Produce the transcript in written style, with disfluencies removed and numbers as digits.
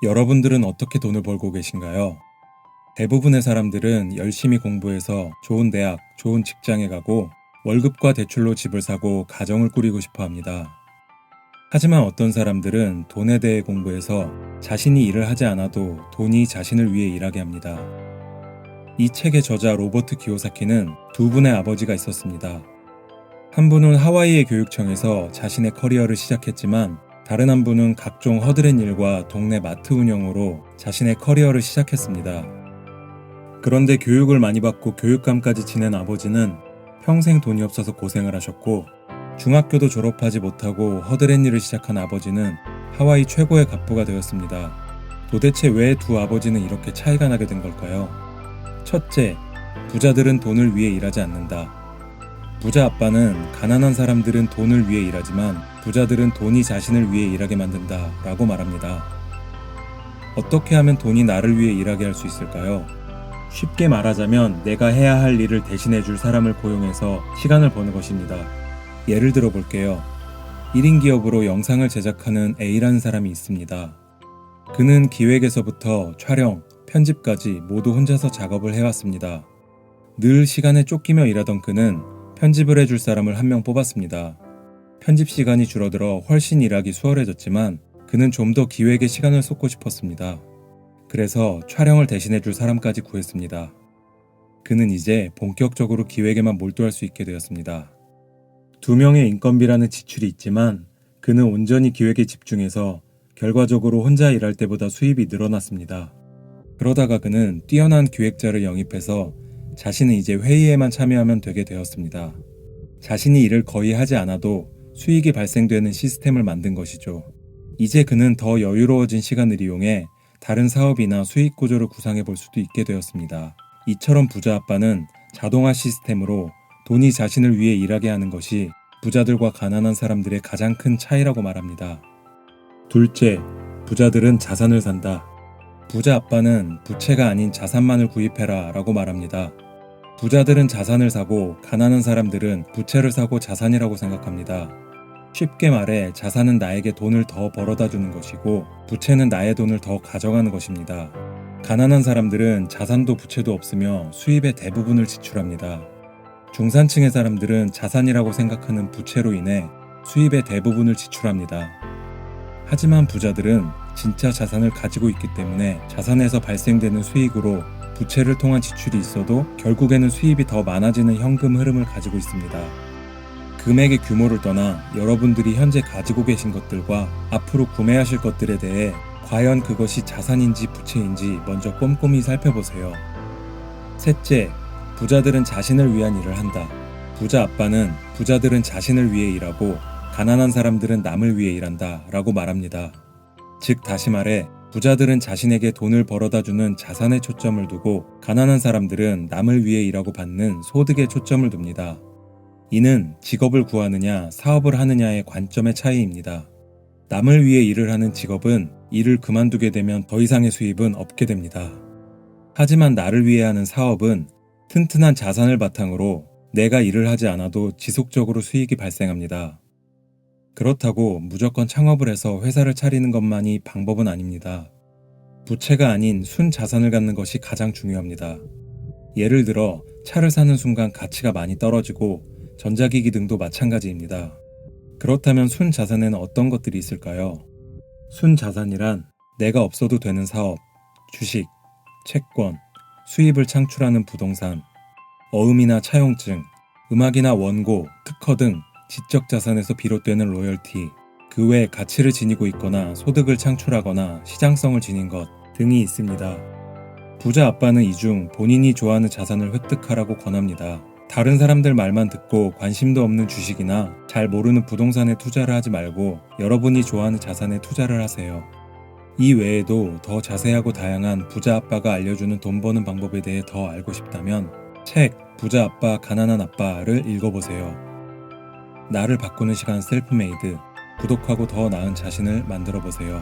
여러분들은 어떻게 돈을 벌고 계신가요? 대부분의 사람들은 열심히 공부해서 좋은 대학, 좋은 직장에 가고 월급과 대출로 집을 사고 가정을 꾸리고 싶어 합니다. 하지만 어떤 사람들은 돈에 대해 공부해서 자신이 일을 하지 않아도 돈이 자신을 위해 일하게 합니다. 이 책의 저자 로버트 기요사키는 두 분의 아버지가 있었습니다. 한 분은 하와이의 교육청에서 자신의 커리어를 시작했지만 다른 한 분은 각종 허드렛 일과 동네 마트 운영으로 자신의 커리어를 시작했습니다. 그런데 교육을 많이 받고 교육감까지 지낸 아버지는 평생 돈이 없어서 고생을 하셨고, 중학교도 졸업하지 못하고 허드렛 일을 시작한 아버지는 하와이 최고의 갑부가 되었습니다. 도대체 왜 두 아버지는 이렇게 차이가 나게 된 걸까요? 첫째, 부자들은 돈을 위해 일하지 않는다. 부자 아빠는 가난한 사람들은 돈을 위해 일하지만 부자들은 돈이 자신을 위해 일하게 만든다 라고 말합니다. 어떻게 하면 돈이 나를 위해 일하게 할 수 있을까요? 쉽게 말하자면 내가 해야 할 일을 대신해 줄 사람을 고용해서 시간을 버는 것입니다. 예를 들어 볼게요. 1인 기업으로 영상을 제작하는 A라는 사람이 있습니다. 그는 기획에서부터 촬영, 편집까지 모두 혼자서 작업을 해왔습니다. 늘 시간에 쫓기며 일하던 그는 편집을 해줄 사람을 한 명 뽑았습니다. 편집 시간이 줄어들어 훨씬 일하기 수월해졌지만 그는 좀 더 기획에 시간을 쏟고 싶었습니다. 그래서 촬영을 대신해줄 사람까지 구했습니다. 그는 이제 본격적으로 기획에만 몰두할 수 있게 되었습니다. 두 명의 인건비라는 지출이 있지만 그는 온전히 기획에 집중해서 결과적으로 혼자 일할 때보다 수입이 늘어났습니다. 그러다가 그는 뛰어난 기획자를 영입해서 자신은 이제 회의에만 참여하면 되게 되었습니다. 자신이 일을 거의 하지 않아도 수익이 발생되는 시스템을 만든 것이죠. 이제 그는 더 여유로워진 시간을 이용해 다른 사업이나 수익 구조를 구상해 볼 수도 있게 되었습니다. 이처럼 부자 아빠는 자동화 시스템으로 돈이 자신을 위해 일하게 하는 것이 부자들과 가난한 사람들의 가장 큰 차이라고 말합니다. 둘째, 부자들은 자산을 산다. 부자 아빠는 부채가 아닌 자산만을 구입해라 라고 말합니다. 부자들은 자산을 사고 가난한 사람들은 부채를 사고 자산이라고 생각합니다. 쉽게 말해 자산은 나에게 돈을 더 벌어다 주는 것이고 부채는 나의 돈을 더 가져가는 것입니다. 가난한 사람들은 자산도 부채도 없으며 수입의 대부분을 지출합니다. 중산층의 사람들은 자산이라고 생각하는 부채로 인해 수입의 대부분을 지출합니다. 하지만 부자들은 진짜 자산을 가지고 있기 때문에 자산에서 발생되는 수익으로 부채를 통한 지출이 있어도 결국에는 수입이 더 많아지는 현금 흐름을 가지고 있습니다. 금액의 규모를 떠나 여러분들이 현재 가지고 계신 것들과 앞으로 구매하실 것들에 대해 과연 그것이 자산인지 부채인지 먼저 꼼꼼히 살펴보세요. 셋째, 부자들은 자신을 위한 일을 한다. 부자 아빠는 부자들은 자신을 위해 일하고 가난한 사람들은 남을 위해 일한다 라고 말합니다. 즉 다시 말해 부자들은 자신에게 돈을 벌어다주는 자산에 초점을 두고 가난한 사람들은 남을 위해 일하고 받는 소득에 초점을 둡니다. 이는 직업을 구하느냐 사업을 하느냐의 관점의 차이입니다. 남을 위해 일을 하는 직업은 일을 그만두게 되면 더 이상의 수입은 없게 됩니다. 하지만 나를 위해 하는 사업은 튼튼한 자산을 바탕으로 내가 일을 하지 않아도 지속적으로 수익이 발생합니다. 그렇다고 무조건 창업을 해서 회사를 차리는 것만이 방법은 아닙니다. 부채가 아닌 순자산을 갖는 것이 가장 중요합니다. 예를 들어 차를 사는 순간 가치가 많이 떨어지고 전자기기 등도 마찬가지입니다. 그렇다면 순자산에는 어떤 것들이 있을까요? 순자산이란 내가 없어도 되는 사업, 주식, 채권, 수입을 창출하는 부동산, 어음이나 차용증, 음악이나 원고, 특허 등 지적 자산에서 비롯되는 로열티, 그 외 가치를 지니고 있거나 소득을 창출하거나 시장성을 지닌 것 등이 있습니다. 부자 아빠는 이 중 본인이 좋아하는 자산을 획득하라고 권합니다. 다른 사람들 말만 듣고 관심도 없는 주식이나 잘 모르는 부동산에 투자를 하지 말고 여러분이 좋아하는 자산에 투자를 하세요. 이 외에도 더 자세하고 다양한 부자 아빠가 알려주는 돈 버는 방법에 대해 더 알고 싶다면 책 부자 아빠 가난한 아빠를 읽어보세요. 나를 바꾸는 시간 셀프메이드, 구독하고 더 나은 자신을 만들어보세요.